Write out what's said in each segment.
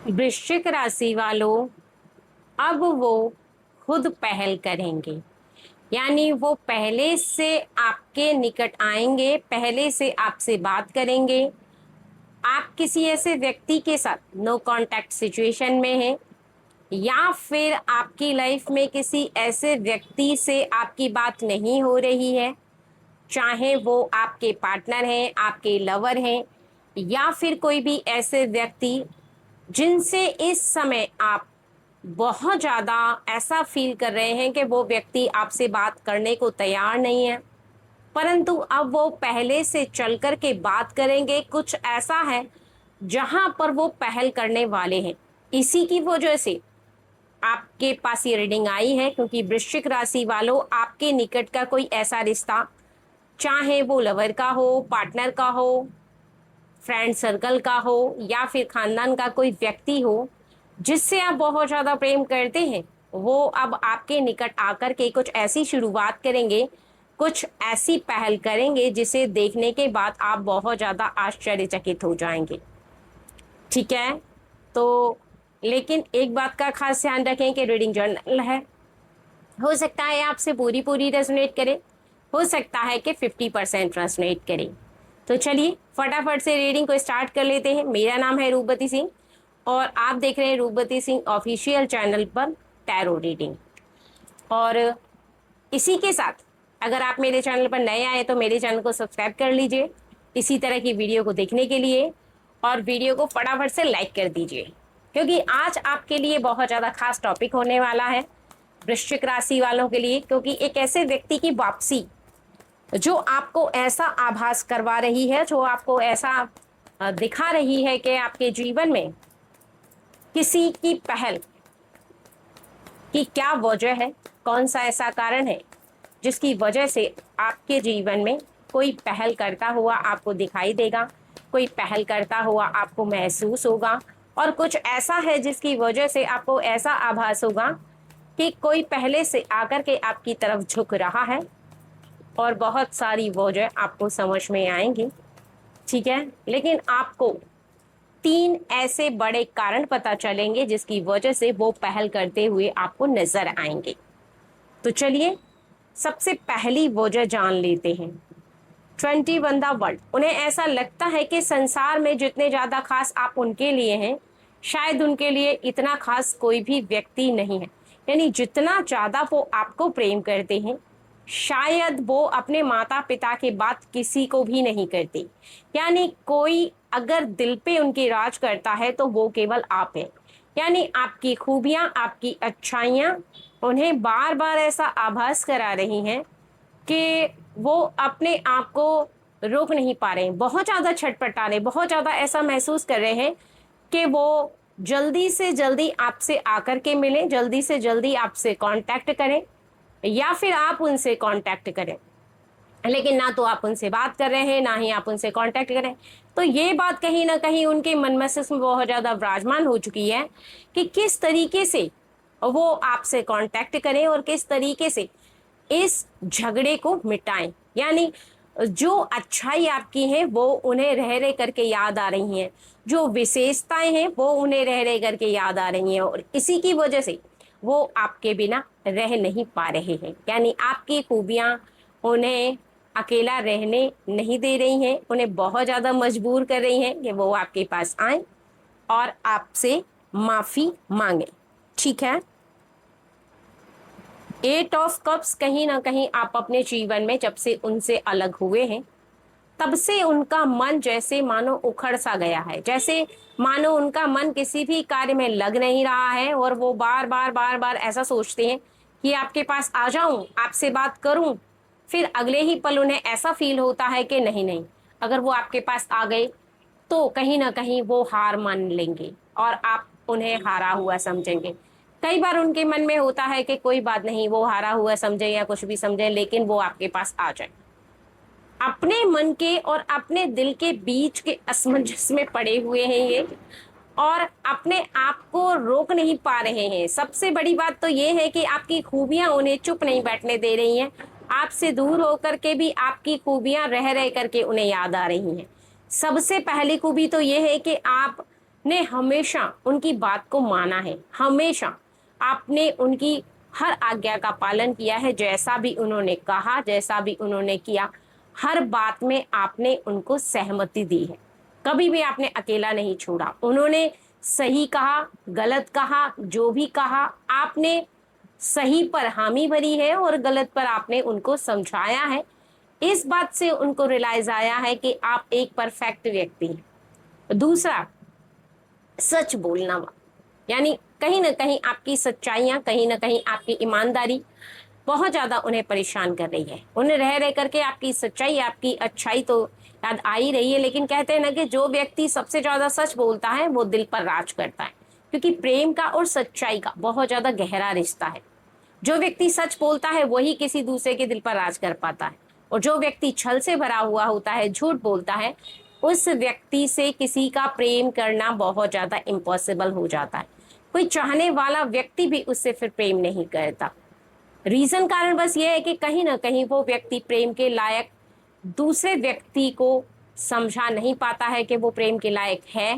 वृश्चिक राशि वालों, अब वो खुद पहल करेंगे। यानी वो पहले से आपके निकट आएंगे, पहले से आपसे बात करेंगे। आप किसी ऐसे व्यक्ति के साथ नो कांटेक्ट सिचुएशन में हैं, या फिर आपकी लाइफ में किसी ऐसे व्यक्ति से आपकी बात नहीं हो रही है, चाहे वो आपके पार्टनर हैं, आपके लवर हैं, या फिर कोई भी ऐसे व्यक्ति जिनसे इस समय आप बहुत ज़्यादा ऐसा फील कर रहे हैं कि वो व्यक्ति आपसे बात करने को तैयार नहीं है, परंतु अब वो पहले से चल कर के बात करेंगे। कुछ ऐसा है जहां पर वो पहल करने वाले हैं। इसी की वजह से आपके पास ये रीडिंग आई है, क्योंकि वृश्चिक राशि वालों, आपके निकट का कोई ऐसा रिश्ता, चाहे वो लवर का हो, पार्टनर का हो, फ्रेंड सर्कल का हो, या फिर खानदान का कोई व्यक्ति हो जिससे आप बहुत ज़्यादा प्रेम करते हैं, वो अब आपके निकट आकर के कुछ ऐसी शुरुआत करेंगे, कुछ ऐसी पहल करेंगे जिसे देखने के बाद आप बहुत ज़्यादा आश्चर्यचकित हो जाएंगे। ठीक है, तो लेकिन एक बात का खास ध्यान रखें कि रीडिंग जर्नल है। हो सकता है आपसे पूरी पूरी रेजोनेट करे, हो सकता है कि 50% रेजोनेट करे। तो चलिए फटाफट से रीडिंग को स्टार्ट कर लेते हैं। मेरा नाम है रूपवती सिंह और आप देख रहे हैं रूपवती सिंह ऑफिशियल चैनल पर टैरो रीडिंग। और इसी के साथ अगर आप मेरे चैनल पर नए आए तो मेरे चैनल को सब्सक्राइब कर लीजिए इसी तरह की वीडियो को देखने के लिए, और वीडियो को फटाफट से लाइक कर दीजिए, क्योंकि आज आपके लिए बहुत ज़्यादा खास टॉपिक होने वाला है वृश्चिक राशि वालों के लिए। क्योंकि एक ऐसे व्यक्ति की वापसी जो आपको ऐसा आभास करवा रही है, जो आपको ऐसा दिखा रही है कि आपके जीवन में किसी की पहल की क्या वजह है, कौन सा ऐसा कारण है जिसकी वजह से आपके जीवन में कोई पहल करता हुआ आपको दिखाई देगा, कोई पहल करता हुआ आपको महसूस होगा, और कुछ ऐसा है जिसकी वजह से आपको ऐसा आभास होगा कि कोई पहले से आकर के आपकी तरफ झुक रहा है, और बहुत सारी वजह आपको समझ में आएंगी। ठीक है, लेकिन आपको 3 ऐसे बड़े कारण पता चलेंगे जिसकी वजह से वो पहल करते हुए आपको नजर आएंगे। तो चलिए सबसे पहली वजह जान लेते हैं। 21 द वर्ल्ड, उन्हें ऐसा लगता है कि संसार में जितने ज़्यादा खास आप उनके लिए हैं, शायद उनके लिए इतना खास कोई भी व्यक्ति नहीं है। यानी जितना ज़्यादा वो आपको प्रेम करते हैं, शायद वो अपने माता पिता के बाद किसी को भी नहीं करते। यानी कोई अगर दिल पे उनकी राज करता है तो वो केवल आप हैं। यानी आपकी खूबियां, आपकी अच्छाइयां उन्हें बार बार ऐसा आभास करा रही हैं कि वो अपने आप को रोक नहीं पा रहे हैं, बहुत ज़्यादा छटपटा रहे, बहुत ज़्यादा ऐसा महसूस कर रहे हैं कि वो जल्दी से जल्दी आपसे आकर के मिलें, जल्दी से जल्दी आपसे कांटेक्ट करें, या फिर आप उनसे कांटेक्ट करें। लेकिन ना तो आप उनसे बात कर रहे हैं, ना ही आप उनसे कांटेक्ट करें। तो ये बात कहीं ना कहीं उनके मन मस्तिष्क में बहुत ज़्यादा विराजमान हो चुकी है कि किस तरीके से वो आपसे कांटेक्ट करें और किस तरीके से इस झगड़े को मिटाएं। यानी जो अच्छाई आपकी है वो उन्हें रह रह करके याद आ रही हैं, जो विशेषताएं हैं वो उन्हें रह रह करके याद आ रही हैं, और इसी की वजह से वो आपके बिना रह नहीं पा रहे हैं। यानी आपकी खूबियां उन्हें अकेला रहने नहीं दे रही हैं, उन्हें बहुत ज़्यादा मजबूर कर रही हैं कि वो आपके पास आए और आपसे माफ़ी मांगे। ठीक है, 8 ऑफ कप्स, कहीं ना कहीं आप अपने जीवन में जब से उनसे अलग हुए हैं तब से उनका मन जैसे मानो उखड़ सा गया है, जैसे मानो उनका मन किसी भी कार्य में लग नहीं रहा है, और वो बार बार ऐसा सोचते हैं कि आपके पास आ जाऊं, आपसे बात करूं। फिर अगले ही पल उन्हें ऐसा फील होता है कि नहीं नहीं, अगर वो आपके पास आ गए तो कहीं ना कहीं वो हार मान लेंगे और आप उन्हें हारा हुआ समझेंगे। कई बार उनके मन में होता है कि कोई बात नहीं, वो हारा हुआ समझे या कुछ भी समझे, लेकिन वो आपके पास आ जाए। अपने मन के और अपने दिल के बीच के असमंजस में पड़े हुए हैं ये, और अपने आप को रोक नहीं पा रहे हैं। सबसे बड़ी बात तो ये है कि आपकी खूबियां उन्हें चुप नहीं बैठने दे रही हैं। आपसे दूर होकर के भी आपकी खूबियां रह रह करके उन्हें याद आ रही हैं। सबसे पहली खूबी तो ये है कि आप ने हमेशा उनकी बात को माना है, हमेशा आपने उनकी हर आज्ञा का पालन किया है, जैसा भी उन्होंने कहा, जैसा भी उन्होंने किया, हर बात में आपने उनको सहमति दी है। कभी भी आपने अकेला नहीं छोड़ा। उन्होंने सही कहा, गलत कहा, जो भी कहा, आपने सही पर हामी भरी है और गलत पर आपने उनको समझाया है। इस बात से उनको रियलाइज आया है कि आप एक परफेक्ट व्यक्ति हैं। दूसरा, सच बोलना, यानी कहीं ना कहीं आपकी सच्चाइयां, कहीं ना कहीं आपकी ईमानदारी बहुत ज्यादा उन्हें परेशान कर रही है। उन्हें रह रह करके आपकी सच्चाई, आपकी अच्छाई तो याद आ ही रही है, लेकिन कहते हैं ना कि जो व्यक्ति सबसे ज्यादा सच बोलता है वो दिल पर राज करता है, क्योंकि प्रेम का और सच्चाई का बहुत ज्यादा गहरा रिश्ता है। जो व्यक्ति सच बोलता है वही किसी दूसरे के दिल पर राज कर पाता है, और जो व्यक्ति छल से भरा हुआ होता है, झूठ बोलता है, उस व्यक्ति से किसी का प्रेम करना बहुत ज्यादा इम्पॉसिबल हो जाता है। कोई चाहने वाला व्यक्ति भी उससे फिर प्रेम नहीं करता। रीजन कारण बस ये है कि कहीं ना कहीं वो व्यक्ति प्रेम के लायक दूसरे व्यक्ति को समझा नहीं पाता है कि वो प्रेम के लायक है।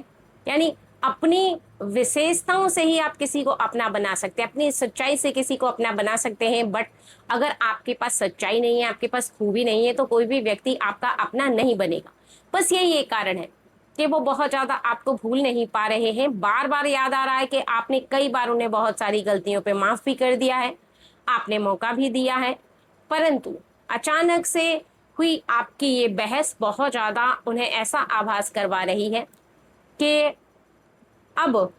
यानी अपनी विशेषताओं से ही आप किसी को अपना बना सकते हैं, अपनी सच्चाई से किसी को अपना बना सकते हैं, बट अगर आपके पास सच्चाई नहीं है, आपके पास खूबी नहीं है, तो कोई भी व्यक्ति आपका अपना नहीं बनेगा। बस यही एक कारण है कि वो बहुत ज्यादा आपको भूल नहीं पा रहे हैं। बार बार याद आ रहा है कि आपने कई बार उन्हें बहुत सारी गलतियों पे माफ भी कर दिया है, आपने मौका भी दिया है, परंतु अचानक से हुई आपकी ये बहस बहुत ज्यादा उन्हें ऐसा आभास करवा रही है कि अब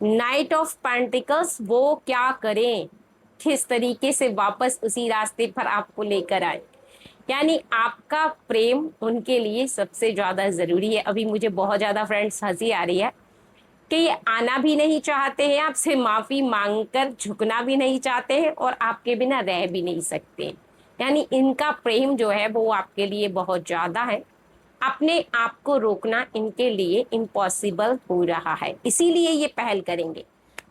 नाइट ऑफ पेंटिकल्स वो क्या करें, किस तरीके से वापस उसी रास्ते पर आपको लेकर आए। यानी आपका प्रेम उनके लिए सबसे ज्यादा जरूरी है। अभी मुझे बहुत ज्यादा फ्रेंड्स हंसी आ रही है कि ये आना भी नहीं चाहते हैं, आपसे माफी मांगकर झुकना भी नहीं चाहते हैं, और आपके बिना रह भी नहीं सकते। यानी इनका प्रेम जो है वो आपके लिए बहुत ज्यादा है। अपने आप को रोकना इनके लिए इम्पॉसिबल हो रहा है, इसीलिए ये पहल करेंगे,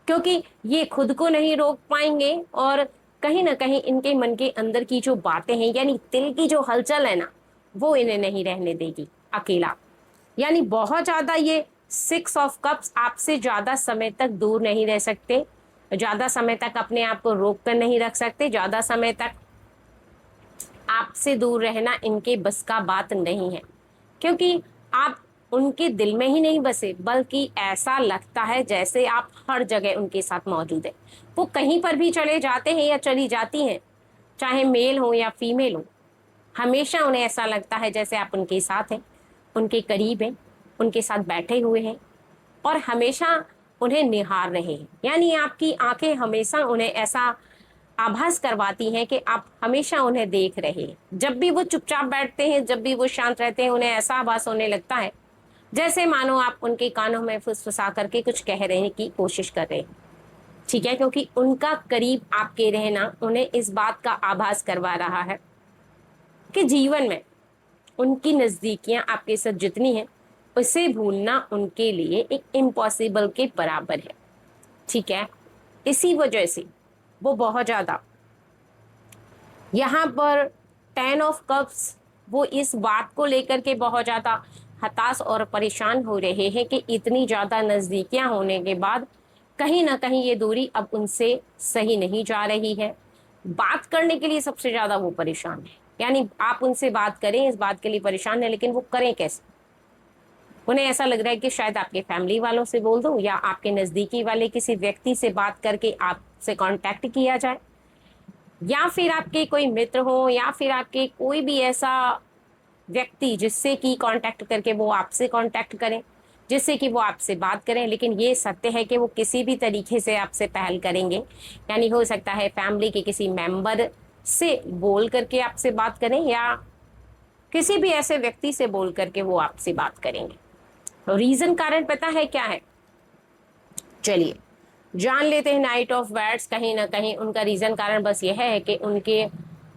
क्योंकि ये खुद को नहीं रोक पाएंगे, और कहीं ना कहीं इनके मन के अंदर की जो बातें हैं, यानी दिल की जो हलचल है ना, वो इन्हें नहीं रहने देगी अकेला। यानी बहुत ज्यादा ये 6 ऑफ कप्स आपसे ज्यादा समय तक दूर नहीं रह सकते, ज्यादा समय तक अपने आप को रोक कर नहीं रख सकते, ज्यादा समय तक आपसे दूर रहना इनके बस का बात नहीं है, क्योंकि आप उनके दिल में ही नहीं बसे, बल्कि ऐसा लगता है जैसे आप हर जगह उनके साथ मौजूद है। वो कहीं पर भी चले जाते हैं या चली जाती हैं, चाहे मेल हो या फीमेल हो, हमेशा उन्हें ऐसा लगता है जैसे आप उनके साथ हैं, उनके करीब हैं, उनके साथ बैठे हुए हैं, और हमेशा उन्हें निहार रहे हैं। यानी आपकी आंखें हमेशा उन्हें ऐसा आभास करवाती हैं कि आप हमेशा उन्हें देख रहे हैं। जब भी वो चुपचाप बैठते हैं, जब भी वो शांत रहते हैं, उन्हें ऐसा आभास होने लगता है जैसे मानो आप उनके कानों में फुसफुसा करके कुछ कह रहे की कोशिश कर रहे हैं। ठीक है, क्योंकि उनका करीब आपके रहना उन्हें इस बात का आभास करवा रहा है कि जीवन में उनकी नजदीकियां आपके साथ जितनी हैं, उसे भूलना उनके लिए एक इम्पॉसिबल के बराबर है। ठीक है, इसी वजह से वो बहुत ज्यादा यहाँ पर 10 ऑफ कप्स, वो इस बात को लेकर के बहुत ज्यादा हताश और परेशान हो रहे हैं कि इतनी ज्यादा नजदीकियां होने के बाद कहीं ना कहीं ये दूरी अब उनसे सही नहीं जा रही है। बात करने के लिए सबसे ज्यादा वो परेशान है, यानी आप उनसे बात करें इस बात के लिए परेशान है, लेकिन वो करें कैसे। उन्हें ऐसा लग रहा है कि शायद आपके फैमिली वालों से बोल दूं, या आपके नजदीकी वाले किसी व्यक्ति से बात करके आपसे कांटेक्ट किया जाए, या फिर आपके कोई मित्र हो, या फिर आपके कोई भी ऐसा व्यक्ति जिससे कि कांटेक्ट करके वो आपसे कांटेक्ट करें, जिससे कि वो आपसे बात करें। लेकिन ये सत्य है कि वो किसी भी तरीके से आपसे पहल करेंगे। यानी हो सकता है फैमिली के किसी मेंबर से बोल करके आपसे बात करें, या किसी भी ऐसे व्यक्ति से बोल करके वो आपसे बात करेंगे। तो रीजन कारण पता है क्या है, चलिए जान लेते हैं। नाइट ऑफ वैट्स, कहीं ना कहीं उनका रीजन कारण बस यह है कि उनके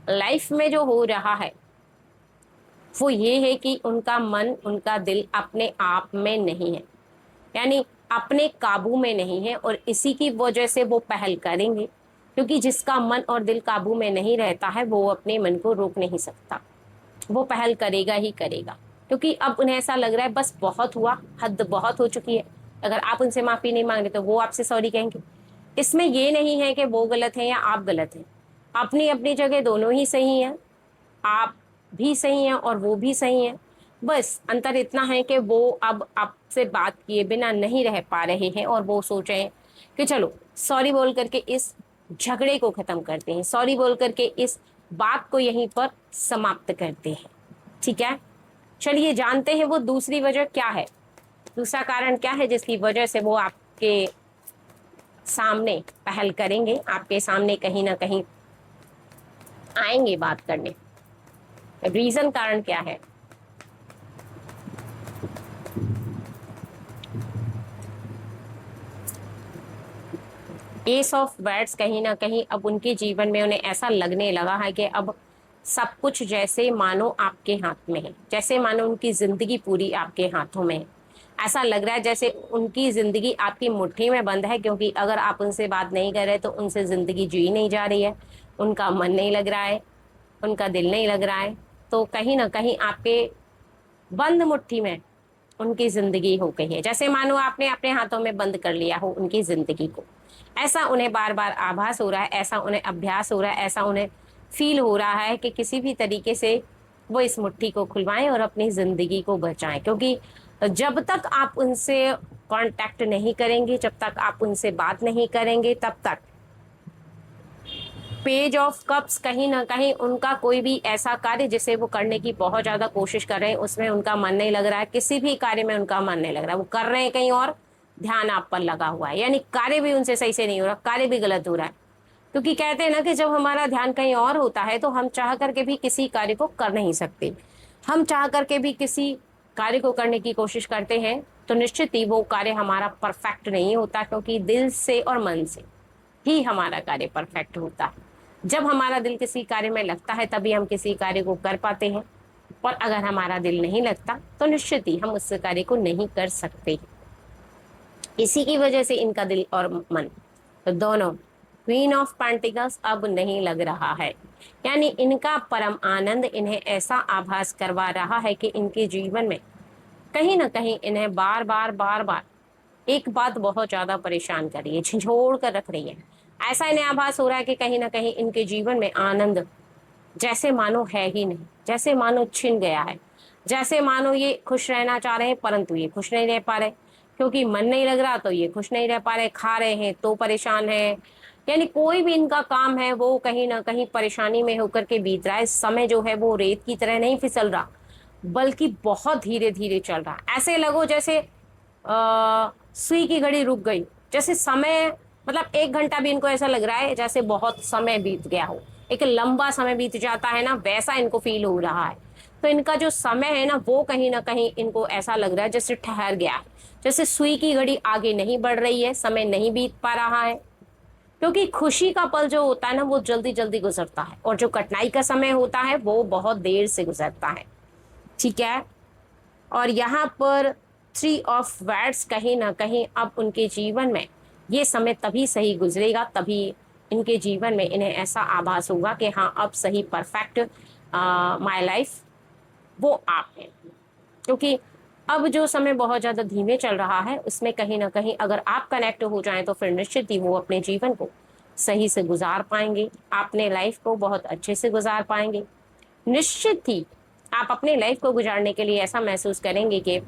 लाइफ में जो हो रहा है वो ये है कि उनका मन, उनका दिल अपने आप में नहीं है, यानी अपने काबू में नहीं है, और इसी की वजह से वो पहल करेंगे, क्योंकि जिसका मन और दिल काबू में नहीं रहता है वो अपने मन को रोक नहीं सकता, वो पहल करेगा ही करेगा। क्योंकि अब उन्हें ऐसा लग रहा है बस बहुत हुआ, हद बहुत हो चुकी है। अगर आप उनसे माफी नहीं मांग रहे तो वो आपसे सॉरी कहेंगे। इसमें ये नहीं है कि वो गलत है या आप गलत हैं, अपनी अपनी जगह दोनों ही सही हैं। आप भी सही हैं और वो भी सही हैं। बस अंतर इतना है कि वो अब आपसे बात किए बिना नहीं रह पा रहे हैं और वो सोच रहे हैं कि चलो सॉरी बोल करके इस झगड़े को खत्म करते हैं, सॉरी बोल करके इस बात को यहीं पर समाप्त करते हैं। ठीक है, चलिए जानते हैं वो दूसरी वजह क्या है, दूसरा कारण क्या है जिसकी वजह से वो आपके सामने पहल करेंगे, आपके सामने कहीं ना कहीं आएंगे बात करने। रीजन, कारण क्या है? एस ऑफ वर्ड्स कहीं ना कहीं अब उनके जीवन में उन्हें ऐसा लगने लगा है कि अब सब कुछ जैसे मानो आपके हाथ में है, जैसे मानो उनकी जिंदगी पूरी आपके हाथों में है। ऐसा लग रहा है जैसे उनकी जिंदगी आपकी मुट्ठी में बंद है, क्योंकि अगर आप उनसे बात नहीं कर रहे तो उनसे जिंदगी जी नहीं जा रही है, उनका मन नहीं लग रहा है, उनका दिल नहीं लग रहा है। तो कहीं ना कहीं आपके बंद मुट्ठी में उनकी जिंदगी हो गई है, जैसे मानो आपने अपने हाथों में बंद कर लिया हो उनकी जिंदगी को। ऐसा उन्हें बार बार आभास हो रहा है, ऐसा उन्हें अभ्यास हो रहा है, ऐसा उन्हें फील हो रहा है कि किसी भी तरीके से वो इस मुट्ठी को खुलवाएं और अपनी जिंदगी को बचाएं। क्योंकि जब तक आप उनसे कांटेक्ट नहीं करेंगे, जब तक आप उनसे बात नहीं करेंगे, तब तक पेज ऑफ कप्स कहीं ना कहीं उनका कोई भी ऐसा कार्य जिसे वो करने की बहुत ज्यादा कोशिश कर रहे हैं उसमें उनका मन नहीं लग रहा है, किसी भी कार्य में उनका मन नहीं लग रहा है, वो कर रहे हैं कहीं और, ध्यान आप पर लगा हुआ है, यानी कार्य भी उनसे सही से नहीं हो रहा, कार्य भी गलत हो रहा है। क्योंकि कहते हैं ना कि जब हमारा ध्यान कहीं और होता है तो हम चाह करके भी किसी कार्य को कर नहीं सकते। हम चाह करके भी किसी कार्य को करने की कोशिश करते हैं तो निश्चित ही वो कार्य हमारा परफेक्ट नहीं होता, क्योंकि दिल से और मन से ही हमारा कार्य परफेक्ट होता है। जब हमारा दिल किसी कार्य में लगता है तभी हम किसी कार्य को कर पाते हैं, और अगर हमारा दिल नहीं लगता तो निश्चित ही हम उस कार्य को नहीं कर सकते। इसी की वजह से इनका दिल और मन तो दोनों क्वीन ऑफ पेंटिकल्स अब नहीं लग रहा है, यानी इनका परम आनंद इन्हें ऐसा आभास करवा रहा है कि इनके जीवन में कहीं ना कहीं इन्हें बार बार बार बार एक बात बहुत ज्यादा परेशान कर रही है, झंझोड़ कर रख रही है। ऐसा इन्हें आभास हो रहा है कि कहीं ना कहीं इनके जीवन में आनंद जैसे मानो है ही नहीं, जैसे मानो छिन गया है, जैसे मानो ये खुश रहना चाह रहे हैं परंतु ये खुश नहीं रह पा रहे, क्योंकि मन नहीं लग रहा तो ये खुश नहीं रह पा रहे, खा रहे हैं तो परेशान है, यानी कोई भी इनका काम है वो कहीं ना कहीं परेशानी में होकर के बीत रहा है। समय जो है वो रेत की तरह नहीं फिसल रहा, बल्कि बहुत धीरे धीरे चल रहा, ऐसे लगो जैसे सुई की घड़ी रुक गई, जैसे समय मतलब 1 घंटा भी इनको ऐसा लग रहा है जैसे बहुत समय बीत गया हो, एक लंबा समय बीत जाता है ना, वैसा इनको फील हो रहा है। तो इनका जो समय है ना वो कहीं ना कहीं इनको ऐसा लग रहा है जैसे ठहर गया है, जैसे सुई की घड़ी आगे नहीं बढ़ रही है, समय नहीं बीत पा रहा है। क्योंकि खुशी का पल जो होता है ना वो जल्दी जल्दी गुजरता है, और जो कठिनाई का समय होता है वो बहुत देर से गुजरता है। ठीक है, और यहाँ पर 3 ऑफ वैट्स कहीं ना कहीं अब उनके जीवन में ये समय तभी सही गुजरेगा, तभी इनके जीवन में इन्हें ऐसा आभास होगा कि हाँ अब सही परफेक्ट माय लाइफ वो आप हैं। क्योंकि अब जो समय बहुत ज़्यादा धीमे चल रहा है उसमें कहीं ना कहीं अगर आप कनेक्ट हो जाएं तो फिर निश्चित ही वो अपने जीवन को सही से गुजार पाएंगे, अपने लाइफ को बहुत अच्छे से गुजार पाएंगे। निश्चित ही आप अपने लाइफ को गुजारने के लिए ऐसा महसूस करेंगे कि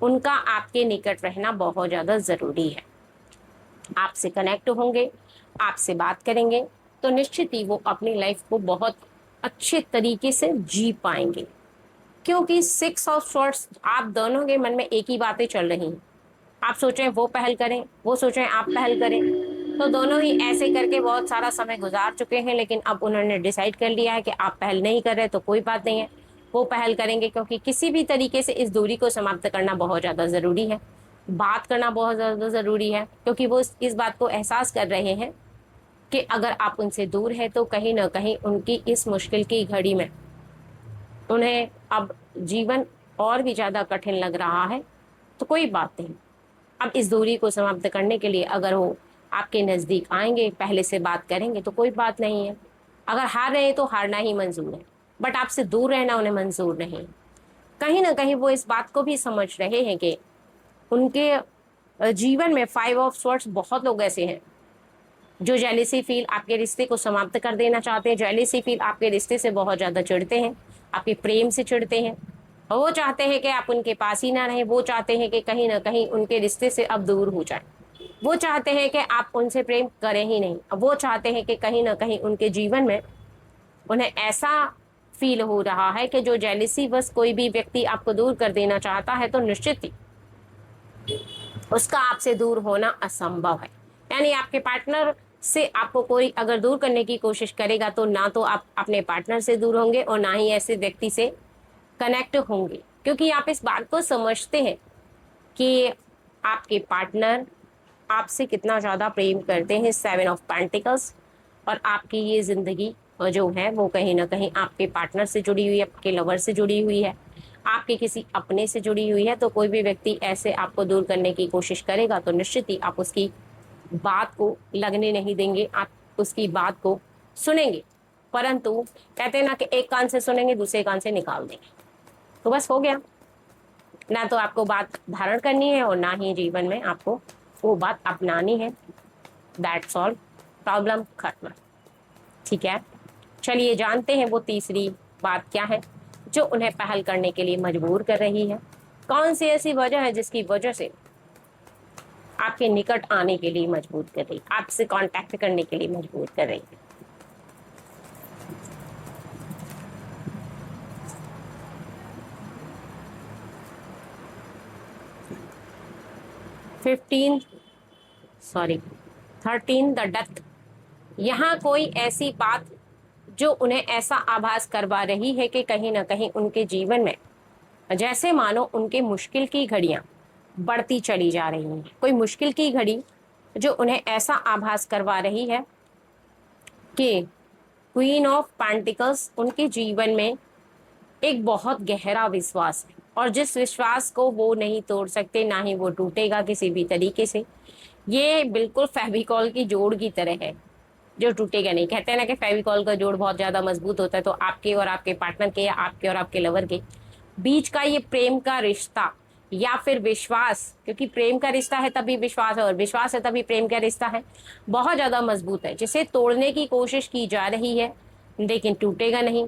उनका आपके निकट रहना बहुत ज़्यादा ज़रूरी है। आपसे कनेक्ट होंगे, आपसे बात करेंगे तो निश्चित ही वो अपनी लाइफ को बहुत अच्छे तरीके से जी पाएंगे। क्योंकि 6 ऑफ स्वॉर्ड्स आप दोनों के मन में एक ही बातें चल रही हैं, आप सोचें वो पहल करें, वो सोचें आप पहल करें, तो दोनों ही ऐसे करके बहुत सारा समय गुजार चुके हैं, लेकिन अब उन्होंने डिसाइड कर लिया है कि आप पहल नहीं कर रहे तो कोई बात नहीं है, वो पहल करेंगे। क्योंकि किसी भी तरीके से इस दूरी को समाप्त करना बहुत ज़्यादा ज़रूरी है, बात करना बहुत ज़्यादा ज़रूरी है, क्योंकि वो इस बात को एहसास कर रहे हैं कि अगर आप उनसे दूर हैं तो कहीं ना कहीं उनकी इस मुश्किल की घड़ी में उन्हें अब जीवन और भी ज़्यादा कठिन लग रहा है। तो कोई बात नहीं, अब इस दूरी को समाप्त करने के लिए अगर वो आपके नज़दीक आएंगे, पहले से बात करेंगे तो कोई बात नहीं है। अगर हार रहे हैं तो हारना ही मंजूर है, बट आपसे दूर रहना उन्हें मंजूर नहीं। कहीं ना कहीं वो इस बात को भी समझ रहे हैं कि उनके जीवन में 5 ऑफ स्वॉर्ड्स बहुत लोग ऐसे हैं जो जेलिसी फील आपके रिश्ते को समाप्त कर देना चाहते हैं, जेलिसी फील आपके रिश्ते से बहुत ज्यादा चिढ़ते हैं, आपके प्रेम से चिढ़ते हैं, और वो चाहते हैं कि आप उनके पास ही ना रहें, वो चाहते हैं कि कहीं ना कहीं उनके रिश्ते से अब दूर हो जाए, वो चाहते हैं कि आप उनसे प्रेम करें ही नहीं, वो चाहते हैं कि कहीं ना कहीं उनके जीवन में उन्हें ऐसा फील हो रहा है कि जो जेलिसी बस कोई भी व्यक्ति आपको दूर कर देना चाहता है तो निश्चित ही उसका आपसे दूर होना असंभव है। यानी आपके पार्टनर से आपको कोई अगर दूर करने की कोशिश करेगा तो ना तो आप अपने पार्टनर से दूर होंगे और ना ही ऐसे व्यक्ति से कनेक्ट होंगे, क्योंकि आप इस बात को समझते हैं कि आपके पार्टनर आपसे कितना ज़्यादा प्रेम करते हैं, 7 ऑफ पेंटिकल्स, और आपकी ये ज़िंदगी जो है वो कहीं ना कहीं आपके पार्टनर से जुड़ी हुई है, आपके लवर से जुड़ी हुई है, आपके किसी अपने से जुड़ी हुई है। तो कोई भी व्यक्ति ऐसे आपको दूर करने की कोशिश करेगा तो निश्चित ही आप उसकी बात को लगने नहीं देंगे, आप उसकी बात को सुनेंगे, परंतु कहते हैं ना कि एक कान से सुनेंगे दूसरे कान से निकाल देंगे। तो बस हो गया, ना तो आपको बात धारण करनी है और ना ही जीवन में आपको वो बात अपनानी है। दैट्स ऑल, प्रॉब्लम खत्म। ठीक है, चलिए जानते हैं वो तीसरी बात क्या है जो उन्हें पहल करने के लिए मजबूर कर रही है। कौन सी ऐसी वजह है जिसकी वजह से आपके निकट आने के लिए मजबूर कर रही, आपसे कांटेक्ट करने के लिए मजबूर कर रही है। Fifteen, sorry 13 the death. यहाँ कोई ऐसी बात जो उन्हें ऐसा आभास करवा रही है कि कहीं ना कहीं उनके जीवन में जैसे मानो उनके मुश्किल की घड़ियां बढ़ती चली जा रही हैं। कोई मुश्किल की घड़ी जो उन्हें ऐसा आभास करवा रही है कि क्वीन ऑफ पेंटिकल्स उनके जीवन में एक बहुत गहरा विश्वास है, और जिस विश्वास को वो नहीं तोड़ सकते, ना ही वो टूटेगा किसी भी तरीके से। ये बिल्कुल फेविकॉल की जोड़ की तरह है जो टूटेगा नहीं। कहते हैं ना कि फेविकॉल का जोड़ बहुत ज्यादा मजबूत होता है, तो आपके और आपके पार्टनर के या आपके और आपके लवर के बीच का ये प्रेम का रिश्ता या फिर विश्वास, क्योंकि प्रेम का रिश्ता है तभी विश्वास है और विश्वास है तभी प्रेम का रिश्ता है, बहुत ज्यादा मजबूत है, जिसे तोड़ने की कोशिश की जा रही है लेकिन टूटेगा नहीं।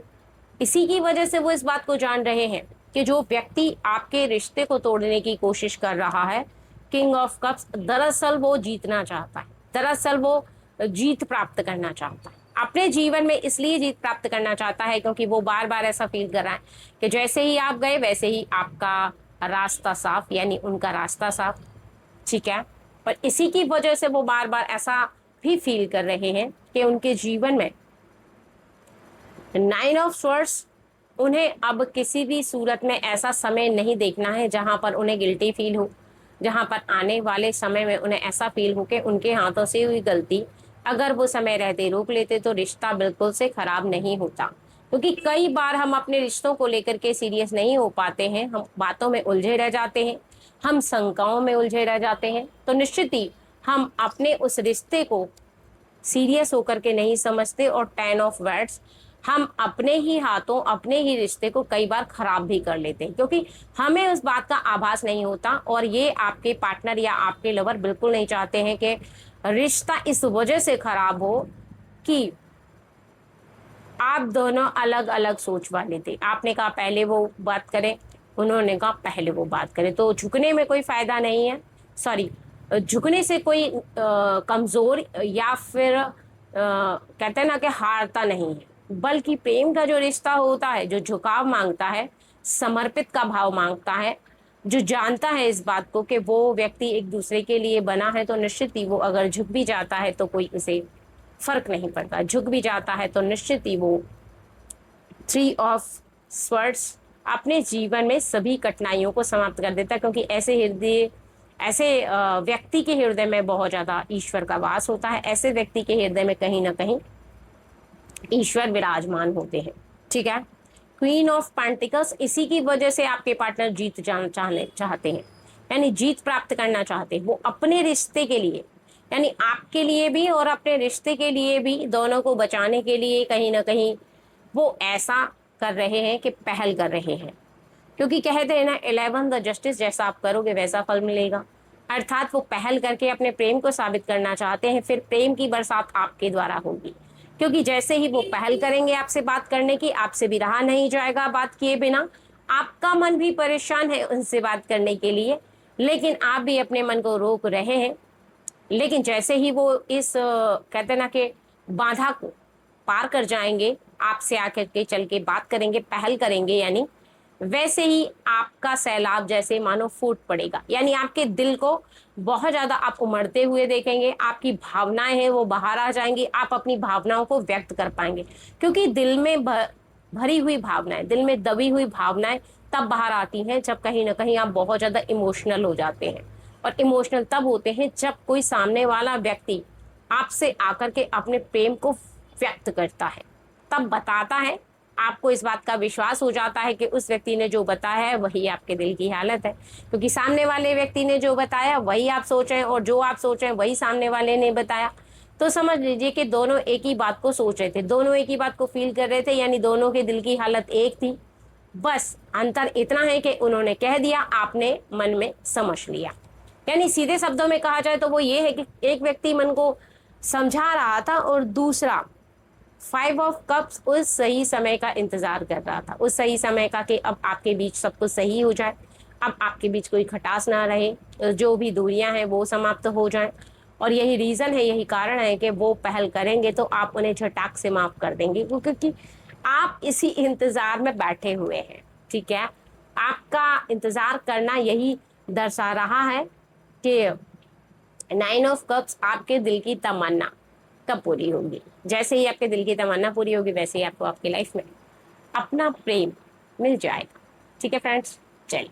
इसी की वजह से वो इस बात को जान रहे हैं कि जो व्यक्ति आपके रिश्ते को तोड़ने की कोशिश कर रहा है, किंग ऑफ कप्स, दरअसल वो जीतना चाहता है, दरअसल वो जीत प्राप्त करना चाहता है अपने जीवन में। इसलिए जीत प्राप्त करना चाहता है क्योंकि वो बार बार ऐसा फील कर रहा है कि जैसे ही आप गए वैसे ही आपका रास्ता साफ, यानी उनका रास्ता साफ। ठीक है, पर इसी की वजह से वो बार बार ऐसा भी फील कर रहे हैं कि उनके जीवन में 9 ऑफ स्वॉर्ड्स, उन्हें अब किसी भी सूरत में ऐसा समय नहीं देखना है जहां पर उन्हें गिल्टी फील हो, जहां पर आने वाले समय में उन्हें ऐसा फील हो कि उनके हाथों से हुई गलती अगर वो समय रहते रोक लेते तो रिश्ता बिल्कुल से खराब नहीं होता। क्योंकि कई बार हम अपने रिश्तों को लेकर के सीरियस नहीं हो पाते हैं, हम बातों में उलझे रह जाते हैं, हम शंकाओं में उलझे रह जाते हैं, तो निश्चित ही हम अपने उस रिश्ते को सीरियस होकर के नहीं समझते, और 10 ऑफ वैट्स, हम अपने ही हाथों अपने ही रिश्ते को कई बार खराब भी कर लेते हैं क्योंकि हमें उस बात का आभास नहीं होता। और ये आपके पार्टनर या आपके लवर बिल्कुल नहीं चाहते हैं कि रिश्ता इस वजह से खराब हो कि आप दोनों अलग अलग सोच वाले थे। आपने कहा पहले वो बात करें, उन्होंने कहा पहले वो बात करें, तो झुकने में कोई फायदा नहीं है। सॉरी, झुकने से कोई कमजोर या फिर कहते हैं ना कि हारता नहीं है, बल्कि प्रेम का जो रिश्ता होता है जो झुकाव मांगता है, समर्पित का भाव मांगता है, जो जानता है इस बात को कि वो व्यक्ति एक दूसरे के लिए बना है, तो निश्चित ही वो अगर झुक भी जाता है तो कोई उसे फर्क नहीं पड़ता, झुक भी जाता है तो निश्चित ही वो 3 ऑफ स्वॉर्ड्स अपने जीवन में सभी कठिनाइयों को समाप्त कर देता है, क्योंकि ऐसे व्यक्ति के हृदय में बहुत ज्यादा ईश्वर का वास होता है, ऐसे व्यक्ति के हृदय में कहीं ना कहीं ईश्वर विराजमान होते हैं। ठीक है, क्वीन ऑफ पेंटिकल्स, इसी की वजह से आपके पार्टनर जीत जाना चाहते हैं, यानी जीत प्राप्त करना चाहते हैं। वो अपने रिश्ते के लिए, यानी आपके लिए भी और अपने रिश्ते के लिए भी, दोनों को बचाने के लिए कहीं ना कहीं वो ऐसा कर रहे हैं कि पहल कर रहे हैं। क्योंकि कहते हैं ना 11 द जस्टिस, जैसा आप करोगे वैसा फल मिलेगा। अर्थात वो पहल करके अपने प्रेम को साबित करना चाहते हैं, फिर प्रेम की बरसात आपके द्वारा होगी। क्योंकि जैसे ही वो पहल करेंगे आपसे बात करने की, आपसे भी रहा नहीं जाएगा बात किए बिना। आपका मन भी परेशान है उनसे बात करने के लिए, लेकिन आप भी अपने मन को रोक रहे हैं। लेकिन जैसे ही वो इस कहते हैं ना कि बाधा को पार कर जाएंगे, आपसे आकर के चल के बात करेंगे, पहल करेंगे, यानी वैसे ही आपका सैलाब जैसे मानो फूट पड़ेगा। यानी आपके दिल को बहुत ज्यादा आप उमड़ते हुए देखेंगे, आपकी भावनाएं हैं वो बाहर आ जाएंगी, आप अपनी भावनाओं को व्यक्त कर पाएंगे। क्योंकि दिल में भरी हुई भावनाएं, दिल में दबी हुई भावनाएं तब बाहर आती हैं जब कहीं ना कहीं आप बहुत ज्यादा इमोशनल हो जाते हैं। और इमोशनल तब होते हैं जब कोई सामने वाला व्यक्ति आपसे आकर के अपने प्रेम को व्यक्त करता है, तब बताता है। आपको इस बात का विश्वास हो जाता है कि उस व्यक्ति ने जो बताया है वही आपके दिल की हालत है। क्योंकि सामने वाले व्यक्ति ने जो बताया वही आप सोच रहे हैं, और जो आप सोच रहे हैं वही सामने वाले ने बताया। तो समझ लीजिए कि दोनों एक ही बात को सोच रहे थे, दोनों एक ही बात को फील कर रहे थे, यानी दोनों के दिल की हालत एक थी। बस अंतर इतना है कि उन्होंने कह दिया, आपने मन में समझ लिया। यानी सीधे शब्दों में कहा जाए तो वो ये है कि एक व्यक्ति मन को समझा रहा था और दूसरा 5 ऑफ कप्स उस सही समय का इंतजार कर रहा था, उस सही समय का कि अब आपके बीच सब कुछ सही हो जाए, अब आपके बीच कोई खटास ना रहे, जो भी दूरियां हैं वो समाप्त हो जाएं। और यही रीजन है, यही कारण है कि वो पहल करेंगे तो आप उन्हें झटाक से माफ कर देंगे, क्योंकि आप इसी इंतजार में बैठे हुए हैं। ठीक है, आपका इंतजार करना यही दर्शा रहा है कि 9 ऑफ कप्स आपके दिल की तमन्ना कब पूरी होगी। जैसे ही आपके दिल की तमन्ना पूरी होगी वैसे ही आपको आपकी लाइफ में अपना प्रेम मिल जाएगा। ठीक है फ्रेंड्स, चलिए